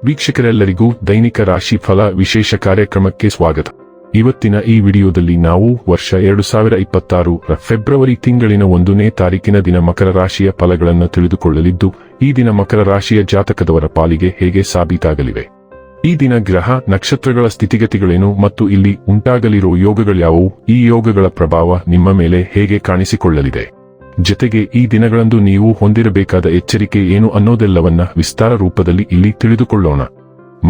ವೀಕ್ಷಕರೆಲ್ಲರಿಗೂ ದೈನಿಕ ರಾಶಿ ಫಲ ವಿಶೇಷ ಕಾರ್ಯಕ್ರಮಕ್ಕೆ ಸ್ವಾಗತ. ಇವತ್ತಿನ ಈ ವಿಡಿಯೋದಲ್ಲಿ ನಾವು ವರ್ಷ 2026 ಫೆಬ್ರವರಿ ತಿಂಗಳಿನ 1ನೇ ತಾರೀಕಿನ ದಿನ ಮಕರ ರಾಶಿಯ ಫಲಗಳನ್ನು ತಿಳಿದುಕೊಳ್ಳಲಿದ್ದು, ಈ ದಿನ ಮಕರ ರಾಶಿಯ ಜಾತಕದವರ ಪಾಲಿಗೆ ಹೇಗೆ ಸಾಬೀತಾಗಲಿವೆ, ಈ ದಿನ ಗ್ರಹ ನಕ್ಷತ್ರಗಳ ಸ್ಥಿತಿಗತಿಗಳೇನು ಮತ್ತು ಇಲ್ಲಿ ಉಂಟಾಗಲಿರುವ ಯೋಗಗಳ್ಯಾವುವು, ಈ ಯೋಗಗಳ ಪ್ರಭಾವ ನಿಮ್ಮ ಮೇಲೆ ಹೇಗೆ ಕಾಣಿಸಿಕೊಳ್ಳಲಿದೆ, ಜೊತೆಗೆ ಈ ದಿನಗಳಂದು ನೀವು ಹೊಂದಿರಬೇಕಾದ ಎಚ್ಚರಿಕೆ ಏನು ಅನ್ನೋದೆಲ್ಲವನ್ನ ವಿಸ್ತಾರ ರೂಪದಲ್ಲಿ ಇಲ್ಲಿ ತಿಳಿದುಕೊಳ್ಳೋಣ.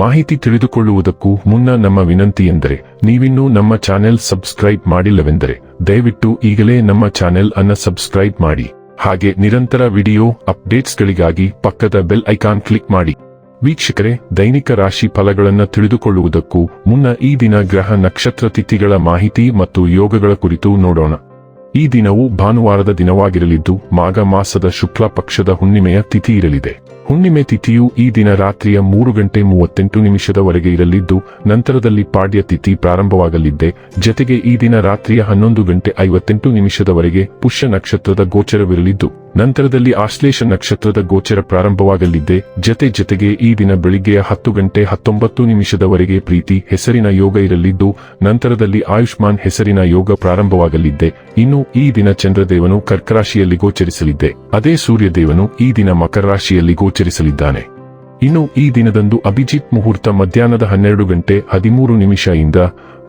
ಮಾಹಿತಿ ತಿಳಿದುಕೊಳ್ಳುವುದಕ್ಕೂ ಮುನ್ನ ನಮ್ಮ ವಿನಂತಿ ಎಂದರೆ, ನೀವಿನ್ನೂ ನಮ್ಮ ಚಾನೆಲ್ ಸಬ್ಸ್ಕ್ರೈಬ್ ಮಾಡಿಲ್ಲವೆಂದರೆ ದಯವಿಟ್ಟು ಈಗಲೇ ನಮ್ಮ ಚಾನೆಲ್ ಅನ್ನು ಸಬ್ಸ್ಕ್ರೈಬ್ ಮಾಡಿ. ಹಾಗೆ ನಿರಂತರ ವಿಡಿಯೋ ಅಪ್ಡೇಟ್ಸ್ಗಳಿಗಾಗಿ ಪಕ್ಕದ ಬೆಲ್ ಐಕಾನ್ ಕ್ಲಿಕ್ ಮಾಡಿ. ವೀಕ್ಷಕರೇ, ದೈನಿಕ ರಾಶಿ ಫಲಗಳನ್ನು ತಿಳಿದುಕೊಳ್ಳುವುದಕ್ಕೂ ಮುನ್ನ ಈ ದಿನ ಗ್ರಹ ನಕ್ಷತ್ರ ತಿಥಿಗಳ ಮಾಹಿತಿ ಮತ್ತು ಯೋಗಗಳ ಕುರಿತು ನೋಡೋಣ. ಈ ದಿನವು ಭಾನುವಾರದ ದಿನವಾಗಿರಲಿದ್ದು, ಮಾಘ ಮಾಸದ ಶುಕ್ಲ ಪಕ್ಷದ ಹುಣ್ಣಿಮೆಯ ತಿಥಿ ಇರಲಿದೆ. ಹುಣ್ಣಿಮೆ ತಿಥಿಯು ಈ ದಿನ ರಾತ್ರಿಯ 3:38 ಇರಲಿದ್ದು, ನಂತರದಲ್ಲಿ ಪಾಡ್ಯ ತಿಥಿ ಪ್ರಾರಂಭವಾಗಲಿದ್ದೆ. ಜತೆಗೆ ಈ ದಿನ ರಾತ್ರಿಯ 11:58 ಪುಷ್ಯ ನಕ್ಷತ್ರದ ಗೋಚರವಿರಲಿದ್ದು, ನಂತರದಲ್ಲಿ ಆಶ್ಲೇಷ ನಕ್ಷತ್ರದ ಗೋಚರ ಪ್ರಾರಂಭವಾಗಲಿದ್ದೆ. ಜತೆಗೆ ಈ ದಿನ ಬೆಳಿಗ್ಗೆಯ 10:19 ಪ್ರೀತಿ ಹೆಸರಿನ ಯೋಗ ಇರಲಿದ್ದು, ನಂತರದಲ್ಲಿ ಆಯುಷ್ಮಾನ್ ಹೆಸರಿನ ಯೋಗ ಪ್ರಾರಂಭವಾಗಲಿದ್ದೆ. ಇನ್ನು ಈ ದಿನ ಚಂದ್ರದೇವನು ಕರ್ಕರಾಶಿಯಲ್ಲಿ ಗೋಚರಿಸಲಿದ್ದೆ. ಅದೇ ಸೂರ್ಯದೇವನು ಈ ದಿನ ಮಕರ ರಾಶಿಯಲ್ಲಿ ಗೋಚರಿಸಲಿದ್ದಾನೆ. ಇನ್ನು ಈ ದಿನದಂದು ಅಭಿಜಿತ್ ಮುಹೂರ್ತ ಮಧ್ಯಾಹ್ನದ 12:13 ಇಂದ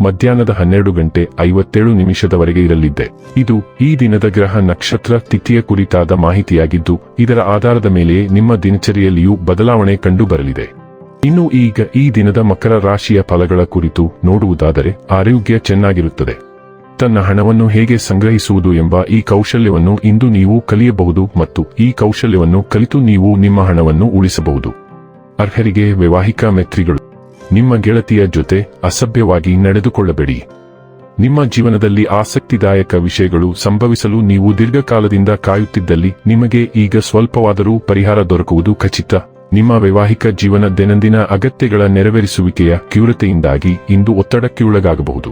ಮಧ್ಯಾಹ್ನದ 12:57 ಇರಲಿದೆ. ಇದು ಈ ದಿನದ ಗ್ರಹ ನಕ್ಷತ್ರ ತಿಥಿಯ ಕುರಿತಾದ ಮಾಹಿತಿಯಾಗಿದ್ದು, ಇದರ ಆಧಾರದ ಮೇಲೆ ನಿಮ್ಮ ದಿನಚರಿಯಲ್ಲಿಯೂ ಬದಲಾವಣೆ ಕಂಡುಬರಲಿದೆ. ಇನ್ನು ಈಗ ಈ ದಿನದ ಮಕರ ರಾಶಿಯ ಫಲಗಳ ಕುರಿತು ನೋಡುವುದಾದರೆ, ಆರೋಗ್ಯ ಚೆನ್ನಾಗಿರುತ್ತದೆ. ತನ್ನ ಹಣವನ್ನು ಹೇಗೆ ಸಂಗ್ರಹಿಸುವುದು ಎಂಬ ಈ ಕೌಶಲ್ಯವನ್ನು ಇಂದು ನೀವು ಕಲಿಯಬಹುದು ಮತ್ತು ಈ ಕೌಶಲ್ಯವನ್ನು ಕಲಿತು ನೀವು ನಿಮ್ಮ ಹಣವನ್ನು ಉಳಿಸಬಹುದು. ಅರ್ಹರಿಗೆ ವೈವಾಹಿಕ ಮೆತ್ರಿಗಳು. ನಿಮ್ಮ ಗೆಳತಿಯ ಜೊತೆ ಅಸಭ್ಯವಾಗಿ ನಡೆದುಕೊಳ್ಳಬೇಡಿ. ನಿಮ್ಮ ಜೀವನದಲ್ಲಿ ಆಸಕ್ತಿದಾಯಕ ವಿಷಯಗಳು ಸಂಭವಿಸಲು ನೀವು ದೀರ್ಘಕಾಲದಿಂದ ಕಾಯುತ್ತಿದ್ದಲ್ಲಿ ನಿಮಗೆ ಈಗ ಸ್ವಲ್ಪವಾದರೂ ಪರಿಹಾರ ದೊರಕುವುದು ಖಚಿತ. ನಿಮ್ಮ ವೈವಾಹಿಕ ಜೀವನ ದೈನಂದಿನ ಅಗತ್ಯಗಳ ನೆರವೇರಿಸುವಿಕೆಯ ತೀವ್ರತೆಯಿಂದಾಗಿ ಇಂದು ಒತ್ತಡಕ್ಕೊಳಗಾಗಬಹುದು.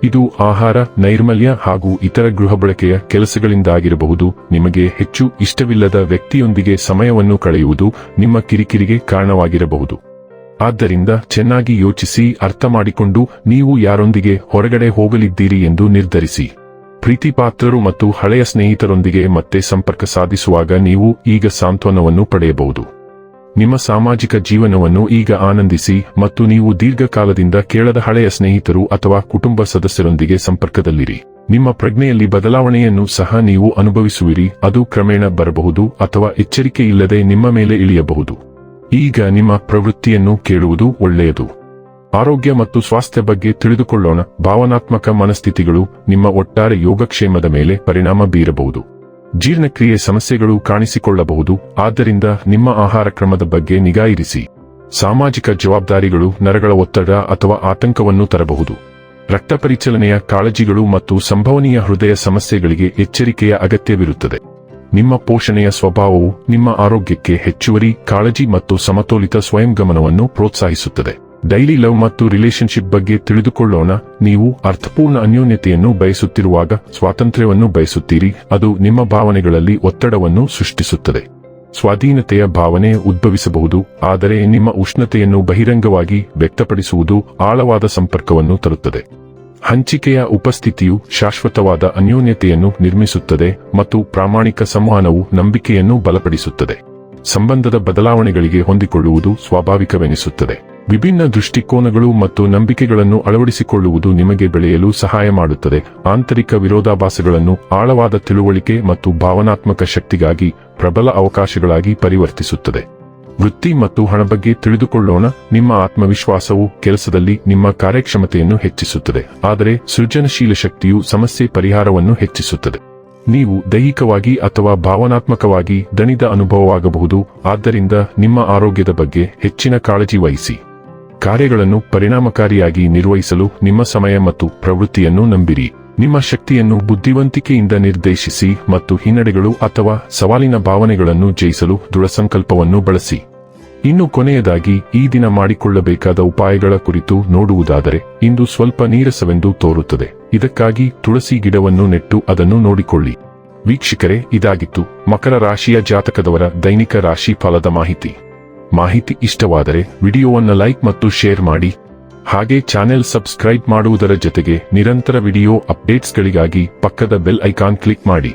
ಇದು ಆಹಾರ, ನೈರ್ಮಲ್ಯ ಹಾಗೂ ಇತರ ಗೃಹ ಬಳಕೆಯ ಕೆಲಸಗಳಿಂದಾಗಿರಬಹುದು. ನಿಮಗೆ ಹೆಚ್ಚು ಇಷ್ಟವಿಲ್ಲದ ವ್ಯಕ್ತಿಯೊಂದಿಗೆ ಸಮಯವನ್ನು ಕಳೆಯುವುದು ನಿಮ್ಮ ಕಿರಿಕಿರಿಗೆ ಕಾರಣವಾಗಿರಬಹುದು. ಆದ್ದರಿಂದ ಚೆನ್ನಾಗಿ ಯೋಚಿಸಿ, ಅರ್ಥ ಮಾಡಿಕೊಂಡು ನೀವು ಯಾರೊಂದಿಗೆ ಹೊರಗಡೆ ಹೋಗಲಿದ್ದೀರಿ ಎಂದು ನಿರ್ಧರಿಸಿ. ಪ್ರೀತಿಪಾತ್ರರು ಮತ್ತು ಹಳೆಯ ಸ್ನೇಹಿತರೊಂದಿಗೆ ಮತ್ತೆ ಸಂಪರ್ಕ ಸಾಧಿಸುವಾಗ ನೀವು ಈಗ ಸಾಂತ್ವನವನ್ನು ಪಡೆಯಬಹುದು. ನಿಮ್ಮ ಸಾಮಾಜಿಕ ಜೀವನವನ್ನು ಈಗ ಆನಂದಿಸಿ ಮತ್ತು ನೀವು ದೀರ್ಘಕಾಲದಿಂದ ಕೇಳದ ಹಳೆಯ ಸ್ನೇಹಿತರು ಅಥವಾ ಕುಟುಂಬ ಸದಸ್ಯರೊಂದಿಗೆ ಸಂಪರ್ಕದಲ್ಲಿರಿ. ನಿಮ್ಮ ಪ್ರಜ್ಞೆಯಲ್ಲಿ ಬದಲಾವಣೆಯನ್ನು ಸಹ ನೀವು ಅನುಭವಿಸುವಿರಿ. ಅದು ಕ್ರಮೇಣ ಬರಬಹುದು ಅಥವಾ ಎಚ್ಚರಿಕೆ ಇಲ್ಲದೆ ನಿಮ್ಮ ಮೇಲೆ ಇಳಿಯಬಹುದು. ಈಗ ನಿಮ್ಮ ಪ್ರವೃತ್ತಿಯನ್ನು ಕೇಳುವುದು ಒಳ್ಳೆಯದು. ಆರೋಗ್ಯ ಮತ್ತು ಸ್ವಾಸ್ಥ್ಯ ಬಗ್ಗೆ ತಿಳಿದುಕೊಳ್ಳೋಣ. ಭಾವನಾತ್ಮಕ ಮನಸ್ಥಿತಿಗಳು ನಿಮ್ಮ ಒಟ್ಟಾರೆ ಯೋಗಕ್ಷೇಮದ ಮೇಲೆ ಪರಿಣಾಮ ಬೀರಬಹುದು. ಜೀರ್ಣಕ್ರಿಯೆ ಸಮಸ್ಯೆಗಳು ಕಾಣಿಸಿಕೊಳ್ಳಬಹುದು. ಆದ್ದರಿಂದ ನಿಮ್ಮ ಆಹಾರ ಕ್ರಮದ ಬಗ್ಗೆ ನಿಗಾ ಇರಿಸಿ. ಸಾಮಾಜಿಕ ಜವಾಬ್ದಾರಿಗಳು ನರಗಳ ಒತ್ತಡ ಅಥವಾ ಆತಂಕವನ್ನು ತರಬಹುದು. ರಕ್ತ ಪರಿಚಲನೆಯ ಕಾಳಜಿಗಳು ಮತ್ತು ಸಂಭವನೀಯ ಹೃದಯ ಸಮಸ್ಯೆಗಳಿಗೆ ಎಚ್ಚರಿಕೆಯ ಅಗತ್ಯವಿರುತ್ತದೆ. ನಿಮ್ಮ ಪೋಷಣೆಯ ಸ್ವಭಾವವು ನಿಮ್ಮ ಆರೋಗ್ಯಕ್ಕೆ ಹೆಚ್ಚುವರಿ ಕಾಳಜಿ ಮತ್ತು ಸಮತೋಲಿತ ಸ್ವಯಂಗಮನವನ್ನು ಪ್ರೋತ್ಸಾಹಿಸುತ್ತದೆ. ಡೈಲಿ ಲವ್ ಮತ್ತು ರಿಲೇಶನ್ಶಿಪ್ ಬಗ್ಗೆ ತಿಳಿದುಕೊಳ್ಳೋಣ. ನೀವು ಅರ್ಥಪೂರ್ಣ ಅನ್ಯೋನ್ಯತೆಯನ್ನು ಬಯಸುತ್ತಿರುವಾಗ ಸ್ವಾತಂತ್ರ್ಯವನ್ನು ಬಯಸುತ್ತೀರಿ. ಅದು ನಿಮ್ಮ ಭಾವನೆಗಳಲ್ಲಿ ಒತ್ತಡವನ್ನು ಸೃಷ್ಟಿಸುತ್ತದೆ. ಸ್ವಾಧೀನತೆಯ ಭಾವನೆ ಉದ್ಭವಿಸಬಹುದು, ಆದರೆ ನಿಮ್ಮ ಉಷ್ಣತೆಯನ್ನು ಬಹಿರಂಗವಾಗಿ ವ್ಯಕ್ತಪಡಿಸುವುದು ಆಳವಾದ ಸಂಪರ್ಕವನ್ನು ತರುತ್ತದೆ. ಹಂಚಿಕೆಯ ಉಪಸ್ಥಿತಿಯು ಶಾಶ್ವತವಾದ ಅನ್ಯೋನ್ಯತೆಯನ್ನು ನಿರ್ಮಿಸುತ್ತದೆ ಮತ್ತು ಪ್ರಾಮಾಣಿಕ ಸಂವಹನವು ನಂಬಿಕೆಯನ್ನು ಬಲಪಡಿಸುತ್ತದೆ. ಸಂಬಂಧದ ಬದಲಾವಣೆಗಳಿಗೆ ಹೊಂದಿಕೊಳ್ಳುವುದು ಸ್ವಾಭಾವಿಕವೆನಿಸುತ್ತದೆ. ವಿಭಿನ್ನ ದೃಷ್ಟಿಕೋನಗಳು ಮತ್ತು ನಂಬಿಕೆಗಳನ್ನು ಅಳವಡಿಸಿಕೊಳ್ಳುವುದು ನಿಮಗೆ ಬೆಳೆಯಲು ಸಹಾಯ ಮಾಡುತ್ತದೆ. ಆಂತರಿಕ ವಿರೋಧಾಭಾಸಗಳನ್ನು ಆಳವಾದ ತಿಳುವಳಿಕೆ ಮತ್ತು ಭಾವನಾತ್ಮಕ ಶಕ್ತಿಗಾಗಿ ಪ್ರಬಲ ಅವಕಾಶಗಳಾಗಿ ಪರಿವರ್ತಿಸುತ್ತದೆ. ವೃತ್ತಿ ಮತ್ತು ಹಣ ಬಗ್ಗೆ ತಿಳಿದುಕೊಳ್ಳೋಣ. ನಿಮ್ಮ ಆತ್ಮವಿಶ್ವಾಸವು ಕೆಲಸದಲ್ಲಿ ನಿಮ್ಮ ಕಾರ್ಯಕ್ಷಮತೆಯನ್ನು ಹೆಚ್ಚಿಸುತ್ತದೆ, ಆದರೆ ಸೃಜನಶೀಲ ಶಕ್ತಿಯು ಸಮಸ್ಯೆ ಪರಿಹಾರವನ್ನು ಹೆಚ್ಚಿಸುತ್ತದೆ. ನೀವು ದೈಹಿಕವಾಗಿ ಅಥವಾ ಭಾವನಾತ್ಮಕವಾಗಿ ದಣಿದ ಅನುಭವವಾಗಬಹುದು. ಆದ್ದರಿಂದ ನಿಮ್ಮ ಆರೋಗ್ಯದ ಬಗ್ಗೆ ಹೆಚ್ಚಿನ ಕಾಳಜಿ ವಹಿಸಿ. ಕಾರ್ಯಗಳನ್ನು ಪರಿಣಾಮಕಾರಿಯಾಗಿ ನಿರ್ವಹಿಸಲು ನಿಮ್ಮ ಸಮಯ ಮತ್ತು ಪ್ರವೃತ್ತಿಯನ್ನು ನಂಬಿರಿ. ನಿಮ್ಮ ಶಕ್ತಿಯನ್ನು ಬುದ್ಧಿವಂತಿಕೆಯಿಂದ ನಿರ್ದೇಶಿಸಿ ಮತ್ತು ಹಿನ್ನಡೆಗಳು ಅಥವಾ ಸವಾಲಿನ ಭಾವನೆಗಳನ್ನು ಜಯಿಸಲು ದೃಢ ಸಂಕಲ್ಪವನ್ನು ಬಳಸಿ. ಇನ್ನು ಕೊನೆಯದಾಗಿ ಈ ದಿನ ಮಾಡಿಕೊಳ್ಳಬೇಕಾದ ಉಪಾಯಗಳ ಕುರಿತು ನೋಡುವುದಾದರೆ, ಇಂದು ಸ್ವಲ್ಪ ನೀರಸವೆಂದು ತೋರುತ್ತದೆ. ಇದಕ್ಕಾಗಿ ತುಳಸಿ ಗಿಡವನ್ನು ನೆಟ್ಟು ಅದನ್ನು ನೋಡಿಕೊಳ್ಳಿ. ವೀಕ್ಷಕರೇ, ಇದಾಗಿತ್ತು ಮಕರ ರಾಶಿಯ ಜಾತಕದವರ ದೈನಿಕ ರಾಶಿ ಫಲದ ಮಾಹಿತಿ. ಮಾಹಿತಿ ಇಷ್ಟವಾದರೆ ವಿಡಿಯೋವನ್ನು ಲೈಕ್ ಮತ್ತು ಶೇರ್ ಮಾಡಿ. ಹಾಗೆ ಚಾನೆಲ್ ಸಬ್ಸ್ಕ್ರೈಬ್ ಮಾಡುವುದರ ಜೊತೆಗೆ ನಿರಂತರ ವಿಡಿಯೋ ಅಪ್ಡೇಟ್ಸ್ಗಳಿಗಾಗಿ ಪಕ್ಕದ ಬೆಲ್ ಐಕಾನ್ ಕ್ಲಿಕ್ ಮಾಡಿ.